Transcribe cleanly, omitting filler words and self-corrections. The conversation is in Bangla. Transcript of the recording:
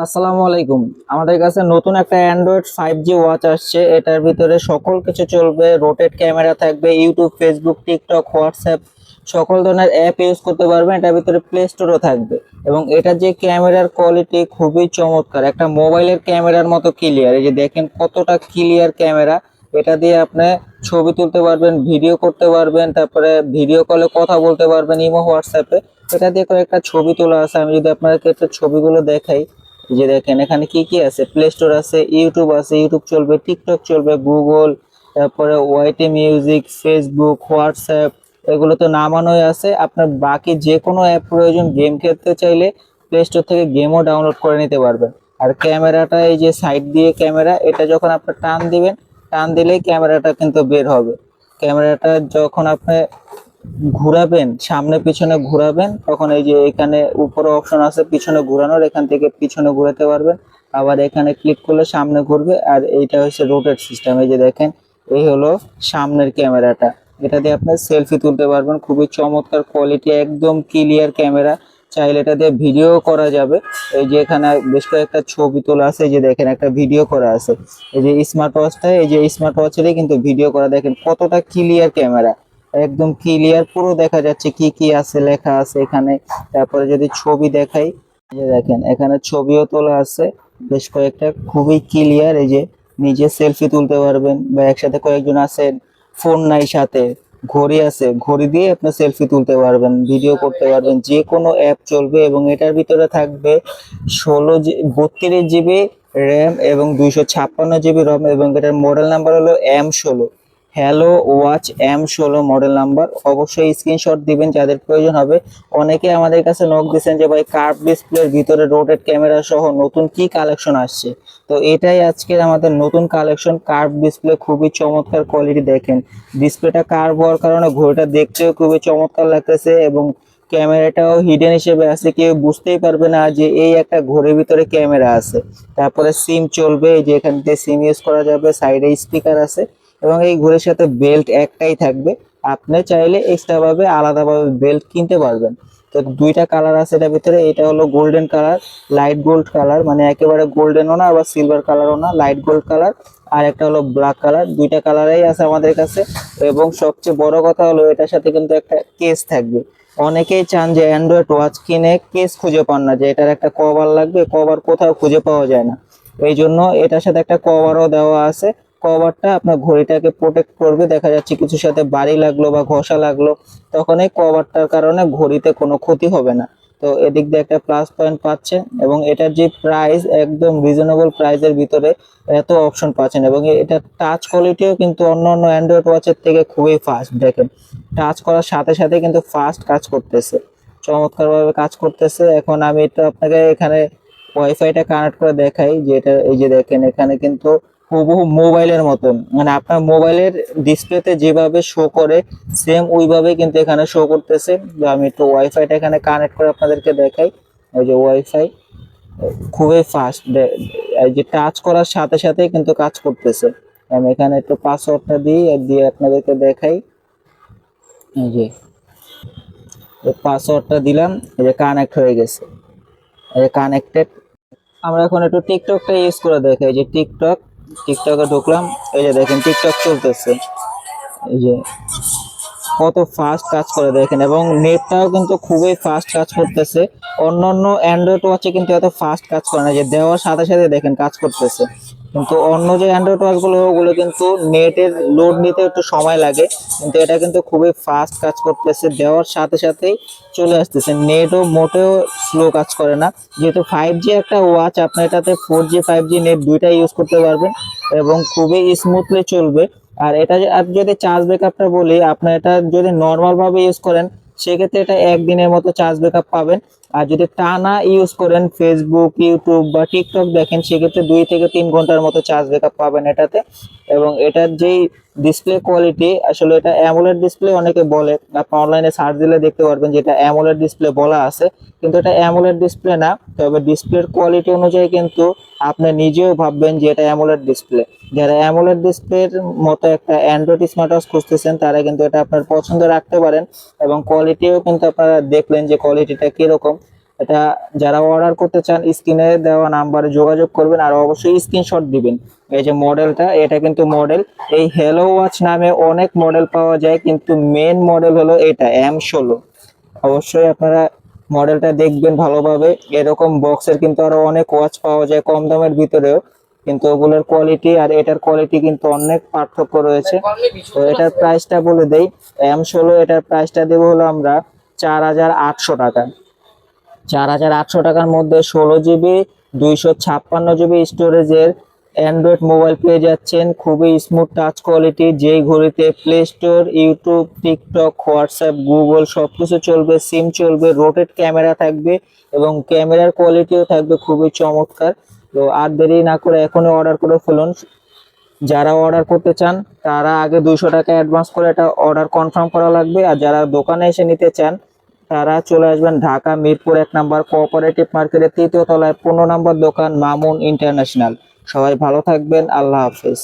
আসসালামু আলাইকুম। আমাদের কাছে নতুন একটা অ্যান্ড্রয়েড 5G ওয়াচ আসছে। এটার ভিতরে সকল কিছু চলবে, রোটেট ক্যামেরা থাকবে, ইউটিউব, ফেসবুক, টিকটক, হোয়াটসঅ্যাপ সকল ধরনের অ্যাপ ইউজ করতে পারবেন। এটার ভিতরে প্লে স্টোরও থাকবে এবং এটার যে ক্যামেরার কোয়ালিটি খুবই চমৎকার, একটা মোবাইলের ক্যামেরার মতো ক্লিয়ার। এই যে দেখেন কতটা ক্লিয়ার ক্যামেরা। এটা দিয়ে আপনি ছবি তুলতে পারবেন, ভিডিও করতে পারবেন, তারপরে ভিডিও কলে কথা বলতে পারবেন ইমো, হোয়াটসঅ্যাপে। এটা দিয়ে কয়েকটা ছবি তোলা আছে। আমি যদি আপনাদেরকে একটা ছবিগুলো দেখাই, এই যে দেখেন এখানে কি কি আছে, প্লে স্টোর আছে, ইউটিউব আছে, ইউটিউব চলবে, টিকটক চলবে, গুগল, তারপরে ওয়াইটি মিউজিক, ফেসবুক, হোয়াটসঅ্যাপ, এগুলো তো নামানোই আছে। আপনার বাকি যে কোনো অ্যাপ প্রয়োজন, গেম খেলতে চাইলে প্লে স্টোর থেকে গেমও ডাউনলোড করে নিতে পারবেন। আর ক্যামেরাটা, এই যে সাইড দিয়ে ক্যামেরা, এটা যখন আপনি টান দিবেন, টান দিলেই ক্যামেরাটা কিন্তু বের হবে। ক্যামেরাটা যখন আপনি ঘুরাবেন, সামনে পিছনে ঘুরাবেন, তখন এই যে এখানে উপরে অপশন আছে পিছনে ঘোরানোর, এখান থেকে পিছনে ঘোরাতে পারবেন। আবার এখানে ক্লিক করলে সামনে ঘুরবে। আর এইটা হচ্ছে রোটেট সিস্টেম। এই যে দেখেন, এই হলো সামনের ক্যামেরাটা। এটা দিয়ে আপনি সেলফি তুলতে পারবেন, খুবই চমৎকার কোয়ালিটি, একদম ক্লিয়ার ক্যামেরা। চাইলে এটা দিয়ে ভিডিও করা যাবে। এই যে এখানে বেশ কয়েকটা ছবি তোলা আছে, এই যে দেখেন একটা ভিডিও করা আছে। এই যে স্মার্ট ওয়াচটা, এই যে স্মার্ট ওয়াচেরই কিন্তু ভিডিও করা, দেখেন কতটা ক্লিয়ার ক্যামেরা, একদম ক্লিয়ার পুরো দেখা যাচ্ছে কি কি আছে, লেখা আছে এখানে। তারপরে যদি ছবি দেখাই, এই যে দেখেন এখানে ছবিও তোলা আছে বেশ কয়েকটা, খুবই ক্লিয়ার। এই যে নিজে সেলফি তুলতে পারবেন, বা একসাথে কয়েকজন আছেন, ফোন নাই সাথে, ঘড়ি আছে, ঘড়ি দিয়ে আপনি সেলফি তুলতে পারবেন, ভিডিও করতে পারবেন, যে কোনো অ্যাপ চলবে। এবং এটার ভিতরে থাকবে 32 জিবি র্যাম এবং 256 জিবি রম, এবং এটার মডেল নাম্বার হলো M16। Hello watch M16 model number. অবশ্যই স্ক্রিনশট দিবেন যাদের প্রয়োজন হবে। অনেকে আমাদের কাছে নক দিয়েছেন যে ভাই কার্ভ ডিসপ্লের ভিতরে রোটেট ক্যামেরা সহ নতুন কি কালেকশন আসছে। তো এটাই আজকের আমাদের নতুন কালেকশন, কার্ভ ডিসপ্লে, খুবই চমৎকার কোয়ালিটি। দেখেন ডিসপ্লেটা কার্ভ হওয়ার কারণে ঘড়িটা দেখতেও খুবই চমৎকার লাগতেছে, এবং ক্যামেরাটাও হিডেন হিসেবে আছে, কেউ বুঝতেই পারবে না যে এই একটা ঘড়ির ভিতরে ক্যামেরা আছে। তারপরে সিম চলবে, এই যে এখান থেকে সিম ইউজ করা যাবে, সাইডে স্পিকার আছে, এবং এই ঘড়ির সাথে বেল্ট একটাই থাকবে। আপনি চাইলে এক্সট্রা ভাবে আলাদাভাবে বেল্ট কিনতে পারবেন। তো দুইটা কালার আছে এটার ভিতরে, এটা হলো golden colour, light gold colour, মানে একেবারে গোল্ডেনও না আবার সিলভার কালারও না, লাইট গোল্ড কালার। আর একটা হলো ব্ল্যাক কালার। দুইটা কালারই আছে আমাদের কাছে। এবং সবচেয়ে বড় কথা হলো এটার সাথে কিন্তু একটা কেস থাকবে। অনেকেই চান যে অ্যান্ড্রয়েড ওয়াচ কিনে কেস খুঁজে পান না, যে এটার একটা কভার লাগবে, কভার কোথাও খুঁজে পাওয়া যায় না। এই জন্য এটার সাথে একটা কভারও দেওয়া আছে। কভারটা আপনার ঘড়িটাকে প্রোটেক্ট করবে। দেখা যাচ্ছে কিছুর সাথে বাড়ি লাগলো বা ঘষা লাগলো, তখন এই কভারটার কারণে ঘড়িতে কোনো ক্ষতি হবে না। তো এদিক দিয়ে একটা প্লাস পয়েন্ট পাচ্ছেন, এবং এটার যে প্রাইস, একদম রিজনেবল প্রাইসের ভিতরে এত অপশন পাচ্ছেন। এবং এটা টাচ কোয়ালিটিও কিন্তু অন্য অন্য অ্যান্ড্রয়েড ওয়াচের থেকে খুবই ফাস্ট। দেখেন টাচ করার সাথে সাথে কিন্তু ফাস্ট কাজ করতেছে, চমৎকারভাবে কাজ করতেছে। এখন আমি এটা আপনাকে এখানে ওয়াইফাইটা কানেক্ট করে দেখাই, যে এটা, এই যে দেখেন এখানে কিন্তু হুবহু মোবাইলের মতন, মানে আপনার মোবাইলের ডিসপ্লেতে যেভাবে শো করে সেম ওইভাবে কিন্তু এখানে শো করতেছে। তো আমি একটু ওয়াইফাইটা এখানে কানেক্ট করে আপনাদেরকে দেখাই। এই যে ওয়াইফাই খুবই ফাস্ট, এই যে টাচ করার সাথে সাথে কিন্তু কাজ করতেছে। আমি এখানে একটু পাসওয়ার্ডটা দিই, আর দিয়ে আপনাদেরকে দেখাই। এই যে পাসওয়ার্ডটা দিলাম, এই যে কানেক্ট হয়ে গেছে, এই যে কানেক্টেড। আমরা এখন একটু টিকটকটা ইউজ করে দেখাই, যে টিকটকে ঢুকলাম, এই যে দেখেন টিকটক চলতেছে। এই যে কত ফাস্ট কাজ করে দেখেন, এবং নেটটাও কিন্তু খুবই ফাস্ট কাজ করতেছে। অন্যান্য অ্যান্ড্রয়েড ওয়াচে কিন্তু এত ফাস্ট কাজ করে না, যে দেওয়ার সাথে সাথে দেখেন কাজ করতেছে। কিন্তু অন্য যে অ্যান্ড্রয়েড ওয়াচগুলো, ওগুলো কিন্তু নেটের লোড নিতে একটু সময় লাগে, কিন্তু এটা কিন্তু খুবই ফাস্ট কাজ করতেছে, দেওয়ার সাথে সাথেই চলে আসতেছে। নেটও মোটেও স্লো কাজ করে না। যেহেতু 5G একটা ওয়াচ, আপনি এটাতে 4G 5G নেট দুইটাই ইউজ করতে পারবেন, এবং খুবই স্মুথলি চলবে। আর এটা আর যদি চার্জ ব্যাকআপটা বলি, আপনি এটা যদি নর্মাল ভাবে ইউজ করেন, সেক্ষেত্রে এটা একদিনের মতো চার্জ ব্যাকআপ পাবেন। আর যদি টানা ইউজ করেন, ফেসবুক, ইউটিউব বা টিকটক দেখেন, সেক্ষেত্রে 2 থেকে 3 ঘন্টার মতো চার্জ ব্যাকআপ পাবেন এটাতে। এবং এটার যেই ডিসপ্লে কোয়ালিটি, আসলে এটা অ্যামোলেড ডিসপ্লে অনেকে বলে, আপনি অনলাইনে সার্চ দিলে দেখতে পারবেন যে এটা অ্যামোলেড ডিসপ্লে বলা আছে, কিন্তু এটা অ্যামোলেড ডিসপ্লে না। তবে ডিসপ্লের কোয়ালিটি অনুযায়ী কিন্তু আপনি নিজেও ভাববেন যে এটা অ্যামোলেড ডিসপ্লে। যারা অ্যামোলেড ডিসপ্লের মতো একটা অ্যান্ড্রয়েড স্মার্ট ওয়াচ খুঁজতেছেন, তারা কিন্তু এটা আপনার পছন্দ রাখতে পারেন। এবং কোয়ালিটিও কিন্তু আপনারা দেখলেন যে কোয়ালিটিটা কিরকম। এটা যারা অর্ডার করতে চান স্ক্রিনে দেওয়া নাম্বারে যোগাযোগ করবেন আর অবশ্যই স্ক্রিনশট দিবেন। এই যে মডেলটা, এটা কিন্তু মডেল। এই হ্যালো ওয়াচ নামে অনেক মডেল পাওয়া যায়, কিন্তু মেন মডেল হলো এটা M16। অবশ্যই আপনারা মডেলটা দেখবেন ভালোভাবে। এরকম বক্সের কিন্তু আরো অনেক ওয়াচ পাওয়া যায় কম দামের ভিতরেও, কিন্তু ওগুলোর কোয়ালিটি আর এটার কোয়ালিটি কিন্তু অনেক পার্থক্য রয়েছে। তো এটার প্রাইসটা বলে দেই, M16 এটার প্রাইসটা দেবো হলো আমরা 4800 টাকা। 4800 টাকার মধ্যে 16 জিবি 256 জিবি স্টোরেজের অ্যান্ড্রয়েড মোবাইল পেয়ে যাচ্ছেন, খুবই স্মুথ টাচ কোয়ালিটি। যেই ঘড়িতে play store, YouTube, TikTok, WhatsApp, Google সবকিছু চলবে, সিম চলবে, রোটেট ক্যামেরা থাকবে এবং ক্যামেরার কোয়ালিটিও থাকবে খুবই চমৎকার। তো আর দেরি না করে এখনই অর্ডার করে ফেলুন। যারা অর্ডার করতে চান তারা আগে 200 টাকা অ্যাডভান্স করে এটা অর্ডার কনফার্ম করা লাগবে। আর যারা দোকানে এসে নিতে চান তারা চলে আসবেন ঢাকা মিরপুর 1 নম্বর কোঅপারেটিভ মার্কেটের 3য় তলায় 15 নম্বর দোকান, মামুন ইন্টারন্যাশনাল। সবাই ভালো থাকবেন, আল্লাহ হাফেজ।